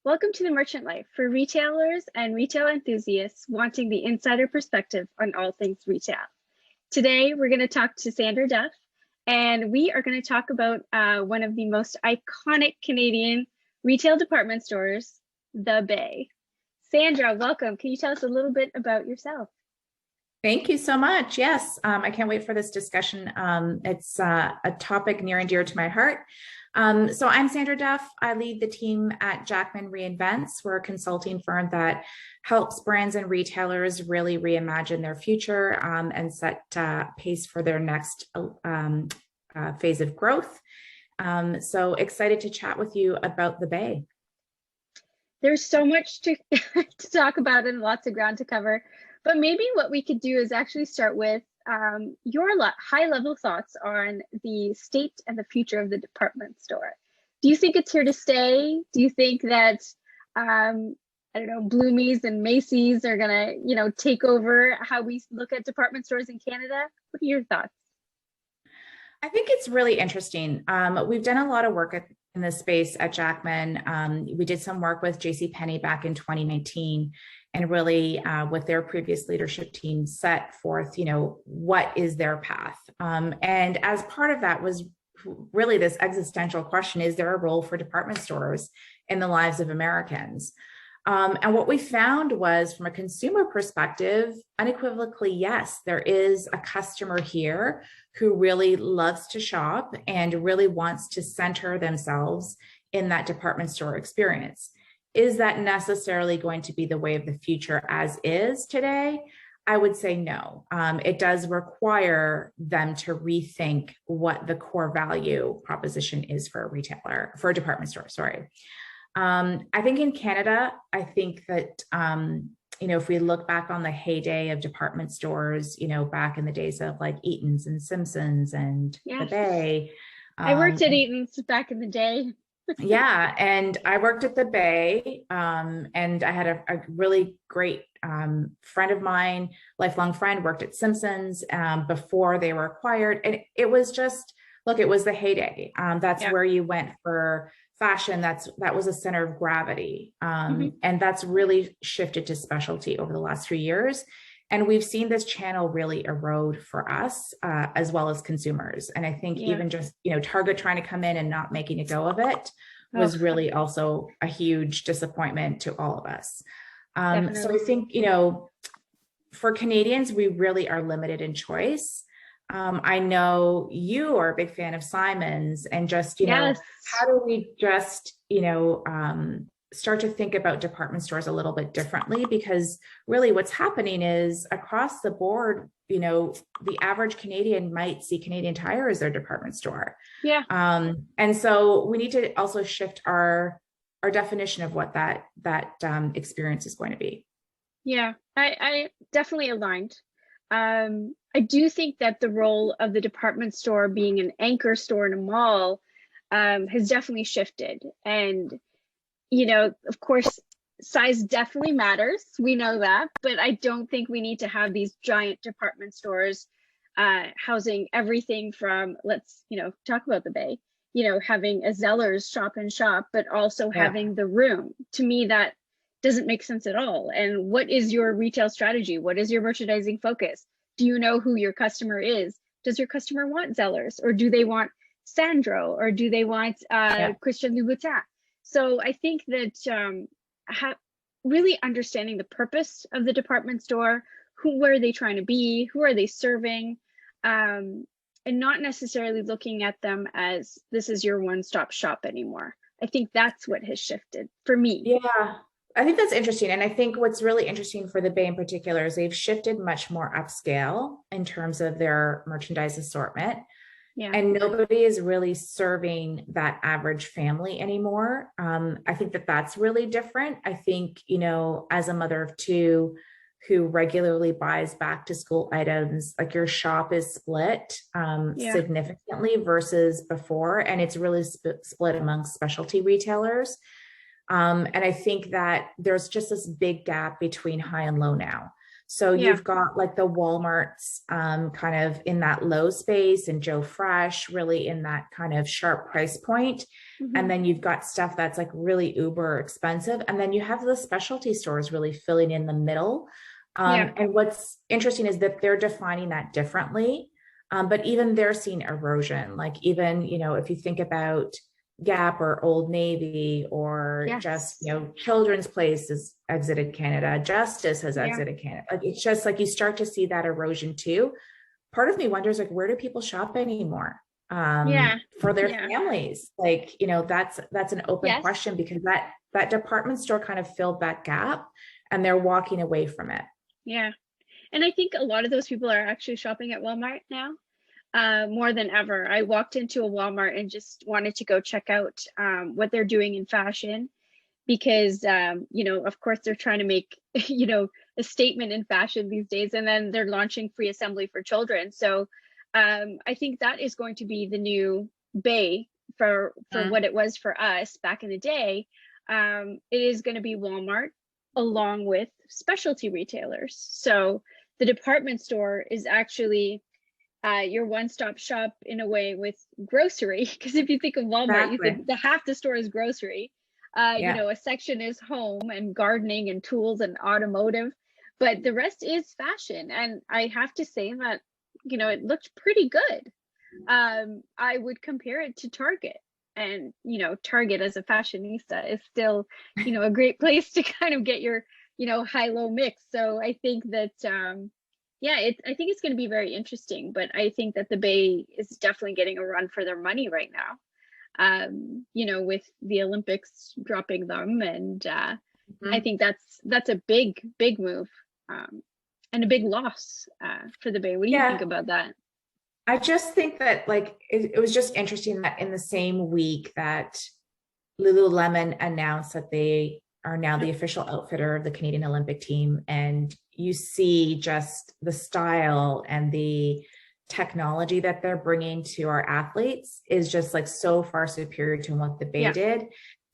Welcome to the Merchant Life for retailers and retail enthusiasts wanting the insider perspective on all things retail. Today, we're going to talk to Sandra Duff, and we are going to talk about one of the most iconic Canadian retail department stores, the Bay. Sandra, welcome. Can you tell us a little bit about yourself? Thank you so much. Yes, I can't wait for this discussion. It's a topic near and dear to my heart. So I'm Sandra Duff. I lead the team at Jackman Reinvents. We're a consulting firm that helps brands and retailers really reimagine their future and set pace for their next phase of growth. So excited to chat with you about the Bay. There's so much to talk about and lots of ground to cover. But maybe what we could do is actually start with your high-level thoughts on the state and the future of the department store. Do you think it's here to stay? Do you think that, I don't know, Bloomies and Macy's are gonna, take over how we look at department stores in Canada? What are your thoughts? I think it's really interesting. We've done a lot of work in this space at Jackman. We did some work with JCPenney back in 2019 and really with their previous leadership team set forth, what is their path? And as part of that was really this existential question, is there a role for department stores in the lives of Americans? And what we found was, from a consumer perspective, unequivocally, yes, there is a customer here who really loves to shop and really wants to center themselves in that department store experience. Is that necessarily going to be the way of the future as is today? I would say no. It does require them to rethink what the core value proposition is for a retailer, for a department store, sorry. I think in Canada, I think that, if we look back on the heyday of department stores, back in the days of like Eaton's and Simpson's and the Bay. I worked at Eaton's back in the day. Yeah, and I worked at the Bay, and I had a really great friend of mine, lifelong friend, worked at Simpson's before they were acquired. And it was just, look, it was the heyday. That's where you went for fashion. That was a center of gravity. And that's really shifted to specialty over the last few years. And we've seen this channel really erode for us as well as consumers. And I think even just, Target trying to come in and not making a go of it was really also a huge disappointment to all of us. So I think, for Canadians, we really are limited in choice. I know you are a big fan of Simon's, and just, how do we just, start to think about department stores a little bit differently? Because really what's happening is across the board, the average Canadian might see Canadian Tire as their department store. Yeah. And so we need to also shift our definition of what that experience is going to be. Yeah, I definitely aligned. I do think that the role of the department store being an anchor store in a mall has definitely shifted. And, of course, size definitely matters. We know that, but I don't think we need to have these giant department stores housing everything from, let's, talk about the Bay, having a Zellers shop and shop, but also having the room. To me, that doesn't make sense at all. And what is your retail strategy? What is your merchandising focus? Do you know who your customer is? Does your customer want Zellers, or do they want Sandro, or do they want Christian Louboutin? So I think that really understanding the purpose of the department store, where are they trying to be, who are they serving, and not necessarily looking at them as this is your one-stop shop anymore. I think that's what has shifted for me. Yeah. I think that's interesting. And I think what's really interesting for the Bay in particular is they've shifted much more upscale in terms of their merchandise assortment. Yeah. And nobody is really serving that average family anymore. I think that that's really different. I think, as a mother of two who regularly buys back to school items, like your shop is split significantly versus before. And it's really split amongst specialty retailers. And I think that there's just this big gap between high and low now. So Yeah. you've got like the Walmarts kind of in that low space, and Joe Fresh really in that kind of sharp price point. And Hmm. then you've got stuff that's like really uber expensive. And then you have the specialty stores really filling in the middle. Yeah. And what's interesting is that they're defining that differently. But even they're seeing erosion. Like even, if you think about Gap or Old Navy, or just, Yes. Children's Place has exited Canada, Justice has Yeah. exited Canada. Like it's just like you start to see that erosion too. Part of me wonders, like, where do people shop anymore Yeah. for their Yeah. families? Like, that's an open Yes. question, because that department store kind of filled that gap, and they're walking away from it. Yeah. And I think a lot of those people are actually shopping at Walmart now, more than ever. I walked into a Walmart and just wanted to go check out what they're doing in fashion, because of course they're trying to make a statement in fashion these days, and then they're launching free assembly for children. So I think that is going to be the new Bay for Mm. what it was for us back in the day. It is going to be Walmart along with specialty retailers. So the department store is actually your one-stop shop in a way with grocery. Because if you think of Walmart, you Exactly. think the half the store is grocery. Yeah. A section is home and gardening and tools and automotive, but the rest is fashion. And I have to say that, it looked pretty good. I would compare it to Target. And, Target as a fashionista is still, a great place to kind of get your, high-low mix. So I think that yeah, I think it's going to be very interesting, but I think that the Bay is definitely getting a run for their money right now. With the Olympics dropping them, and I Mhm. think that's a big, big move, and a big loss for the Bay. What do you think Yeah. about that? I just think that like it was just interesting that in the same week that Lululemon announced that they are now the Yep. official outfitter of the Canadian Olympic team, and you see just the style and the technology that they're bringing to our athletes is just like so far superior to what the Bay Yeah. did.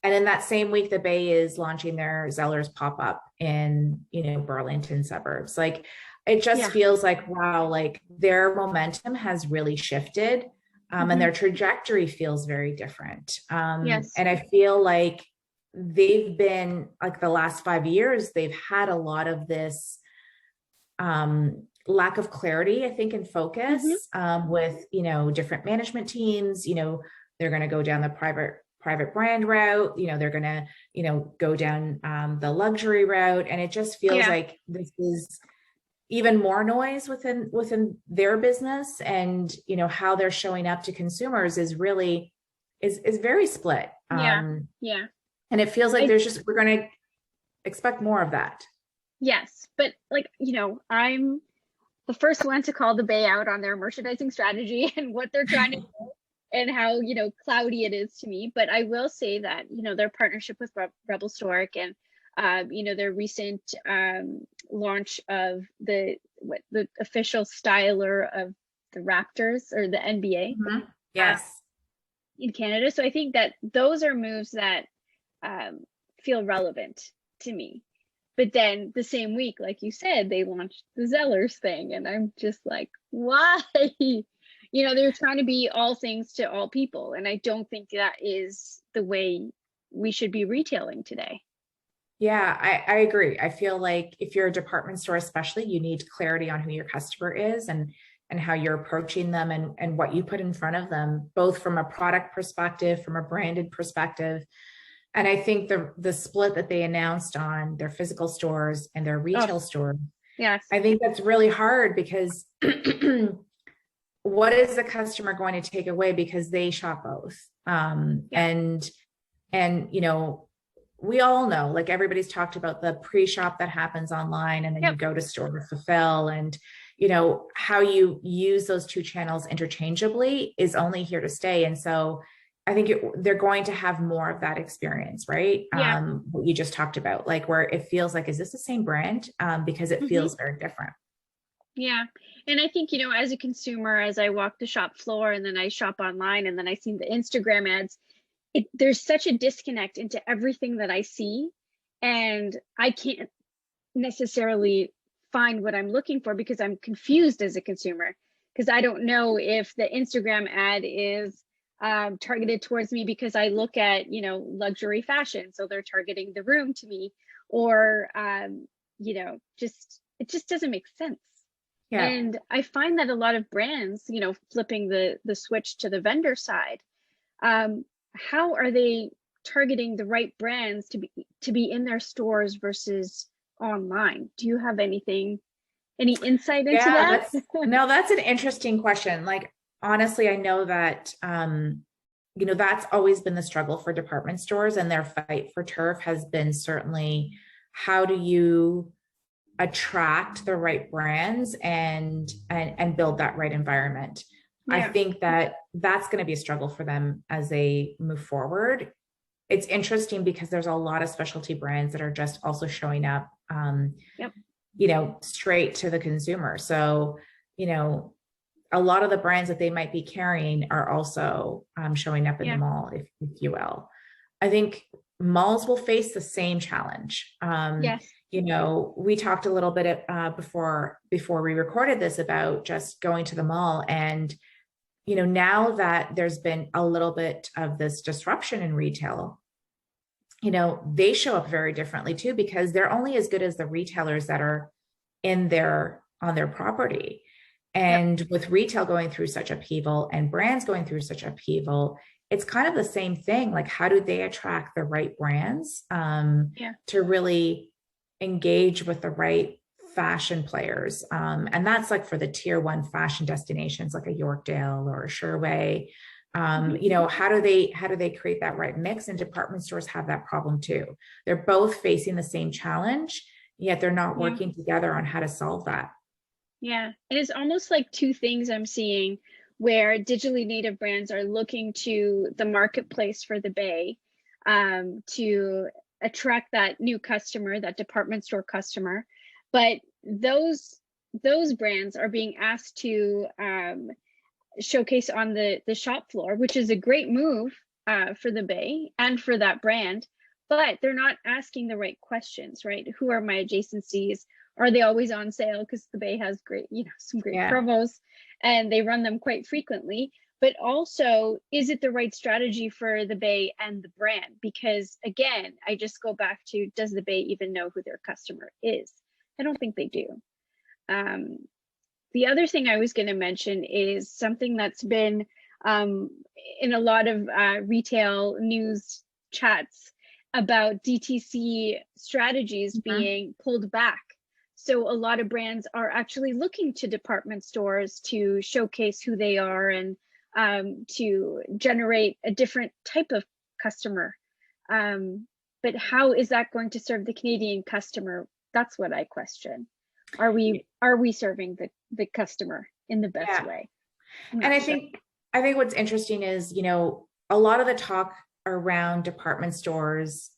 And in that same week, the Bay is launching their Zellers pop up in, Burlington suburbs. Like it just Yeah. feels like, wow, like their momentum has really shifted. And Hmm. their trajectory feels very different. Yes. And I feel like they've been like the last 5 years, they've had a lot of this lack of clarity, I think, and Hmm. focus with, different management teams. They're going to go down the private brand route. They're going to, go down the luxury route. And it just feels Yeah. like this is even more noise within their business, and how they're showing up to consumers is really is very split, Yeah. Yeah. and it feels like I we're going to expect more of that. Yes, but like, I'm the first one to call the Bay out on their merchandising strategy and what they're trying to do, and how, cloudy it is to me. But I will say that, their partnership with Rebel Stork, and their recent launch of the official styler of the Raptors or the NBA Mhm. uh, Yes. in Canada. So I think that those are moves that um, feel relevant to me. But then the same week, like you said, they launched the Zellers thing, and I'm just like, why? They're trying to be all things to all people, and I don't think that is the way we should be retailing today. Yeah, I agree. I feel like if you're a department store, especially, you need clarity on who your customer is, and how you're approaching them, and what you put in front of them, both from a product perspective, from a branded perspective. And I think the split that they announced on their physical stores and their Oh, retail stores, yes. I think that's really hard, because what is the customer going to take away, because they shop both? Yeah. And we all know, like everybody's talked about the pre-shop that happens online, and then you Yep. go to store to fulfill, and how you use those two channels interchangeably is only here to stay. And so I think they're going to have more of that experience, right? Yeah. What you just talked about, like where it feels like, is this the same brand? Because it Hmm. feels very different. Yeah. And I think, as a consumer, as I walk the shop floor and then I shop online and then I see the Instagram ads, there's such a disconnect into everything that I see, and I can't necessarily find what I'm looking for because I'm confused as a consumer, because I don't know if the Instagram ad is targeted towards me because I look at, you know, luxury fashion, so they're targeting the room to me, or you know, just it just doesn't make sense. Yeah. And I find that a lot of brands, you know, flipping the switch to the vendor side, how are they targeting the right brands to be in their stores versus online? Do you have anything, any insight into Yeah, that? that's an interesting question. Like, honestly, I know that, you know, that's always been the struggle for department stores, and their fight for turf has been certainly, how do you attract the right brands and build that right environment? I Yeah, think that that's going to be a struggle for them as they move forward. It's interesting because there's a lot of specialty brands that are just also showing up, yep, you know, straight to the consumer. So, you know, a lot of the brands that they might be carrying are also showing up in the yeah, mall, if you will. I think malls will face the same challenge. yes, You know, we talked a little bit before we recorded this about just going to the mall, and you know, now that there's been a little bit of this disruption in retail, you know, they show up very differently too, because they're only as good as the retailers that are in their on their property. yep, And with retail going through such upheaval and brands going through such upheaval, it's kind of the same thing. Like, how do they attract the right brands yeah, to really engage with the right fashion players? And that's like for the tier one fashion destinations, like a Yorkdale or a Sherway. hmm, You know, how do they create that right mix? And department stores have that problem too. They're both facing the same challenge, yet they're not yeah, working together on how to solve that. yeah. It is almost like two things I'm seeing where digitally native brands are looking to the marketplace for the Bay, to attract that new customer, that department store customer. But those brands are being asked to showcase on the shop floor, which is a great move for the Bay and for that brand. But they're not asking the right questions, right? Who are my adjacencies? Are they always on sale? Because the Bay has great, you know, some great Yeah. promos, and they run them quite frequently. But also, is it the right strategy for the Bay and the brand? Because again, I just go back to, does the Bay even know who their customer is? I don't think they do. Um, the other thing I was going to mention is something that's been in a lot of retail news chats about DTC strategies Mhm. being pulled back. So a lot of brands are actually looking to department stores to showcase who they are and to generate a different type of customer. Um, but how is that going to serve the Canadian customer? That's what I question. Are we serving the customer in the best Yeah. way? I'm And not sure. I think what's interesting is, you know, a lot of the talk around department stores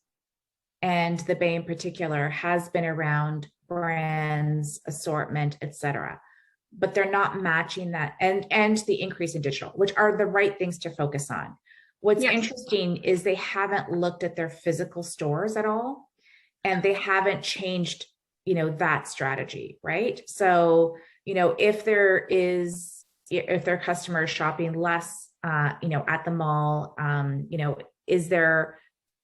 and the Bay in particular has been around brands, assortment, et cetera. But they're not matching that, and the increase in digital, which are the right things to focus on. What's Yes. interesting is they haven't looked at their physical stores at all, and they haven't changed, you know, that strategy, right? So, you know, if their customers shopping less, you know, at the mall, you know, is their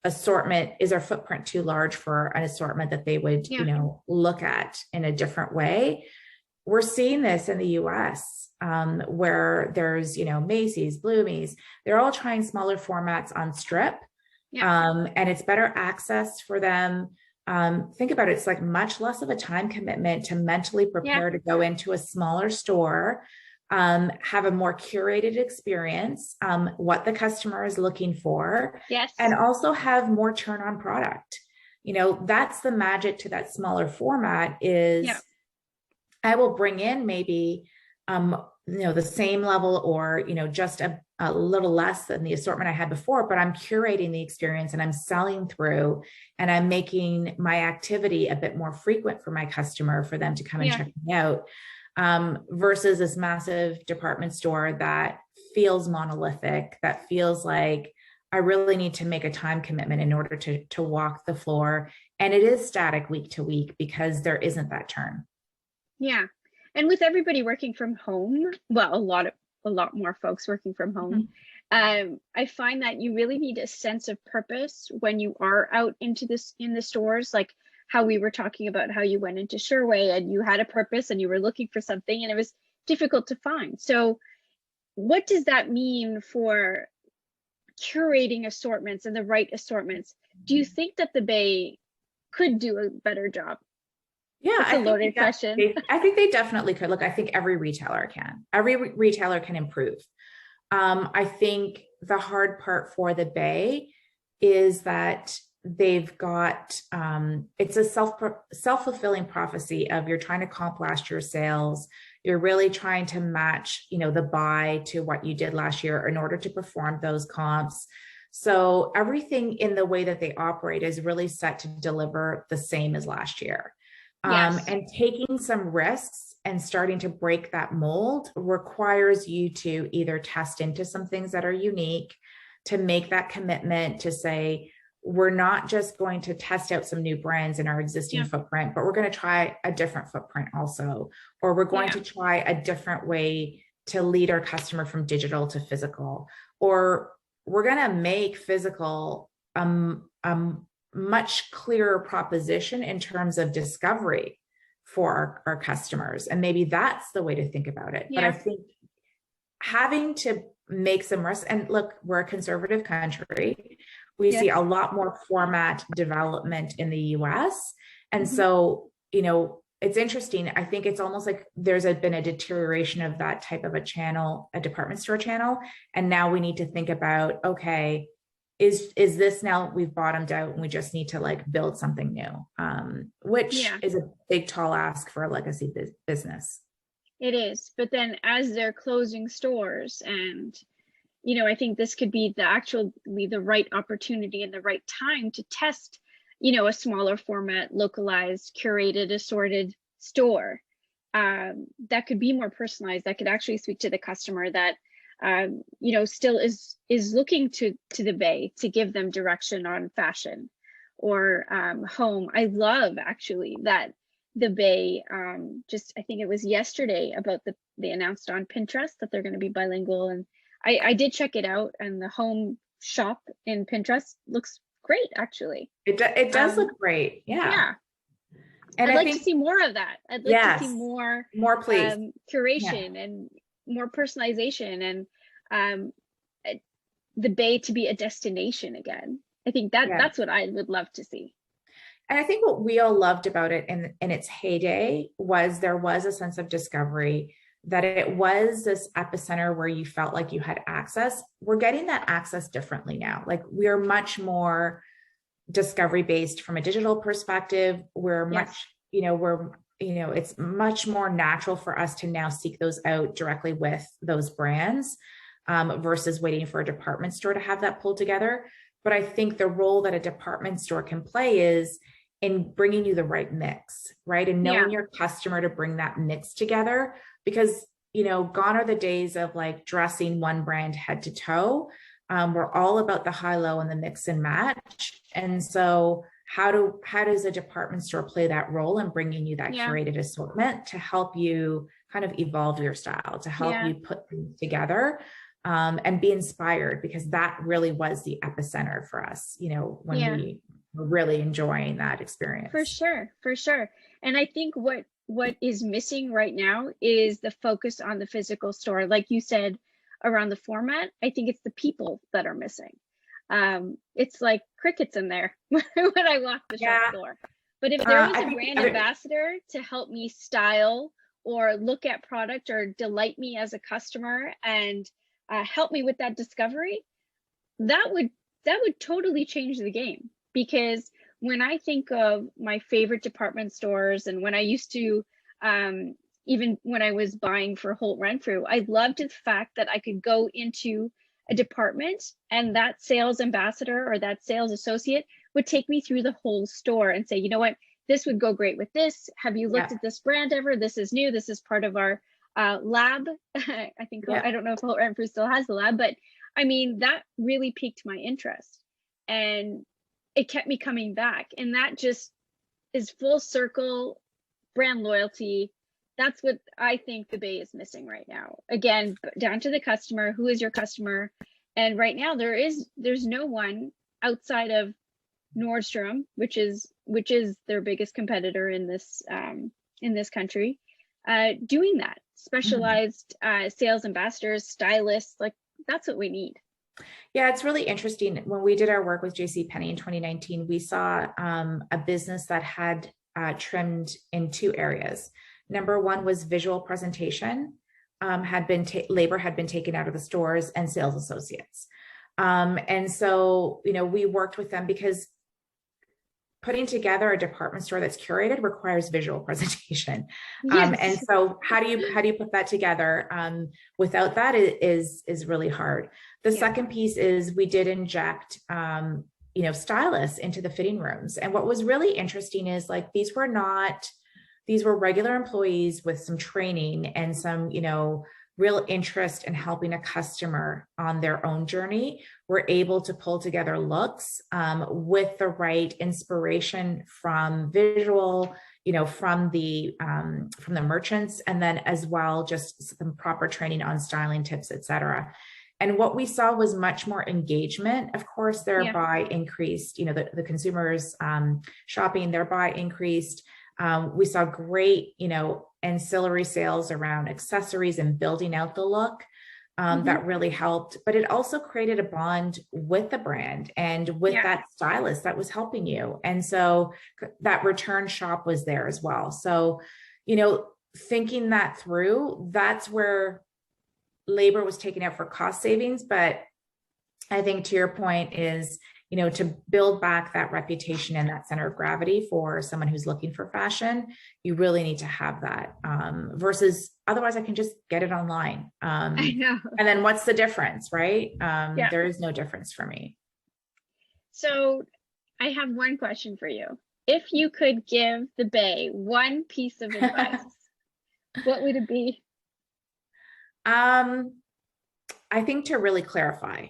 footprint too large for an assortment that they would, you Yeah. know, look at in a different way? We're seeing this in the US, where there's, you know, Macy's, Bloomies, they're all trying smaller formats on strip, Yeah. and it's better access for them. Think about it, it's like much less of a time commitment to mentally Yeah. prepare to go into a smaller store, have a more curated experience, what the customer is looking for, and Yes. also have more turn on product. You know, that's the magic to that smaller format Yeah. is I will bring in maybe, you know, the same level or, you know, just a little less than the assortment I had before, but I'm curating the experience and I'm selling through and I'm making my activity a bit more frequent for my customer for them to come and Yeah. check me out, versus this massive department store that feels monolithic, that feels like I really need to make a time commitment in order to walk the floor. And it is static week to week because there isn't that turn. Yeah. And with everybody working from home, well, a lot more folks working from home, Mhm. I find that you really need a sense of purpose when you are out into this in the stores, like how we were talking about how you went into Sherway and you had a purpose and you were looking for something and it was difficult to find. So what does that mean for curating assortments and the right assortments? Do you think that the Bay could do a better job? Yeah, That's a loaded question. I think they definitely could. Look, I think every retailer can. Every retailer can improve. I think the hard part for the Bay is that they've got it's a self-fulfilling prophecy of you're trying to comp last year's sales. You're really trying to match, the buy to what you did last year in order to perform those comps. So everything in the way that they operate is really set to deliver the same as last year. Yes. And taking some risks and starting to break that mold requires you to either test into some things that are unique, to make that commitment to say, we're not just going to test out some new brands in our existing Yeah. footprint, but we're going to try a different footprint also, or we're going Yeah. to try a different way to lead our customer from digital to physical, or we're going to make physical much clearer proposition in terms of discovery for our customers. And maybe that's the way to think about it. But I Yeah. think having to make some risks, and look, we're a conservative country. We see a Yes. lot more format development in the US. And Hmm. so, it's interesting. I think it's almost like there's been a deterioration of that type of a channel, a department store channel. And now we need to think about, okay, is this now we've bottomed out and we just need to like build something new, which Yeah, is a big tall ask for a legacy business. it is. But then as they're closing stores and I think this could be the right opportunity and the right time to test, a smaller format, localized, curated, assorted store that could be more personalized, that could actually speak to the customer that still is looking to the Bay to give them direction on fashion or home. I love actually that the Bay just I think it was yesterday about they announced on Pinterest that they're going to be bilingual, and I did check it out, and the home shop in Pinterest looks great actually. It does Um, look great. Yeah. yeah, And I'd I like to think, see more of that. I'd like to see yes, more more please. Yeah. curation and more personalization and um, uh, the Bay to be a destination again. I think Yeah. that's what I would love to see. And I think what we all loved about it in its heyday was there was a sense of discovery, that it was this epicenter where you felt like you had access. We're getting that access differently now. Like we're much more discovery based from a digital perspective. We're Yes. much, it's much more natural for us to now seek those out directly with those brands, versus waiting for a department store to have that pulled together. But I think the role that a department store can play is in bringing you the right mix, right? And knowing Yeah. your customer to bring that mix together, because, gone are the days of like dressing one brand head to toe. We're all about the high low and the mix and match. And so how does a department store play that role in bringing you that Yeah. curated assortment to help you kind of evolve your style, to help Yeah. you put things together, and be inspired, because that really was the epicenter for us, when Yeah. we were really enjoying that For experience. sure, for sure. And I think what is missing right now is the focus on the physical store. Like you said, around the format, I think it's the people that are missing. It's like crickets in there when I walk the shop Yeah. floor. But if there was I a think brand the other, ambassador to help me style or look at product or delight me as a customer and help me with that discovery, that would totally change the game. Because when I think of my favorite department stores and when I used to even when I was buying for Holt Renfrew, I loved the fact that I could go into a department and that sales ambassador or that sales associate would take me through the whole store and say, you know what, this would go great with this. Have you looked yeah, at this brand ever? This is new. This is part of our lab. I think yeah. I don't know if Holt Renfrew still has the lab, but I mean, that really piqued my interest and it kept me coming back. And that just is full circle brand loyalty, That's what I think the Bay is missing right now. Again, down to the customer. Who is your customer? And right now there's no one outside of Nordstrom, which is their biggest competitor in this country, doing that. Specialized sales ambassadors, stylists, like that's what we need. Yeah, it's really interesting. When we did our work with JCPenney in 2019, we saw a business that had trimmed in two areas. Number one was visual presentation, labor had been taken out of the stores, and sales associates. And so, we worked with them because putting together a department store that's curated requires visual presentation. Yes. And so how do you put that together? Without that, it is really hard. The second piece is we did inject, stylists into the fitting rooms. And what was really interesting is like, these were regular employees with some training and some, real interest in helping a customer on their own journey. We're able to pull together looks with the right inspiration from visual, from the merchants, and then as well, just some proper training on styling tips, et cetera. And what we saw was much more engagement, of course, thereby increased, the consumers shopping, thereby increased. We saw great, ancillary sales around accessories and building out the look. That really helped, but it also created a bond with the brand and with that stylist that was helping you. And so that return shop was there as well. So, thinking that through, that's where labor was taken out for cost savings. But I think to your point is, to build back that reputation and that center of gravity for someone who's looking for fashion, you really need to have that versus otherwise I can just get it online. I know. And then what's the difference, right? There is no difference for me. So I have one question for you. If you could give the Bay one piece of advice, what would it be? I think to really clarify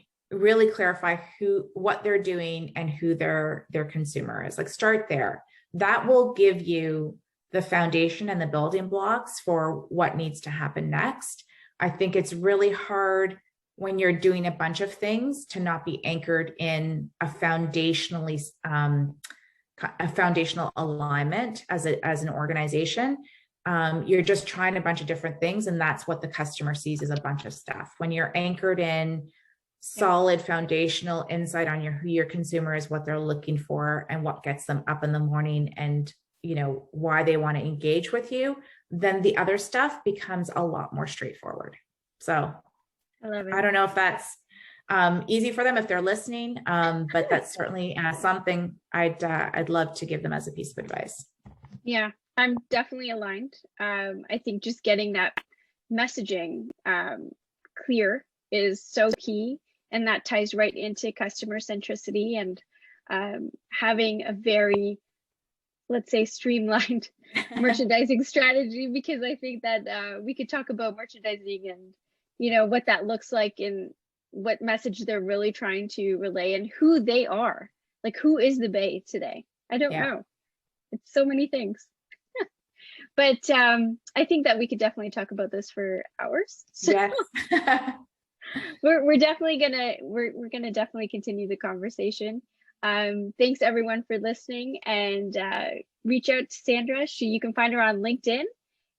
what they're doing and who their consumer is. Like, start there. That will give you the foundation and the building blocks for what needs to happen next. I think it's really hard when you're doing a bunch of things to not be anchored in a foundational alignment as an organization. You're just trying a bunch of different things, and that's what the customer sees as a bunch of stuff. When you're anchored in solid foundational insight on who your consumer is, what they're looking for, and what gets them up in the morning, and why they want to engage with you, then the other stuff becomes a lot more straightforward. So I love it. I don't know if that's easy for them if they're listening, but that's certainly something I'd love to give them as a piece of advice. Yeah, I'm definitely aligned. I think just getting that messaging clear is so key. And that ties right into customer centricity and having a very, let's say, streamlined merchandising strategy, because I think that we could talk about merchandising and, what that looks like and what message they're really trying to relay and who they are. Like, who is the Bay today? I don't know. It's so many things. But I think that we could definitely talk about this for hours. So. Yes. we're definitely gonna definitely continue the conversation. Thanks everyone for listening, and reach out to Sandra. You can find her on LinkedIn.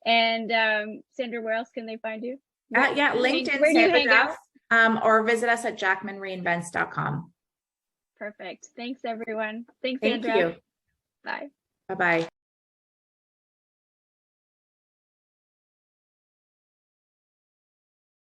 And Sandra, where else can they find you? LinkedIn, Sandra Duff, or visit us at jackmanreinvents.com. Perfect. Thanks everyone. Thanks, Thank Sandra. you. Bye. Bye-bye.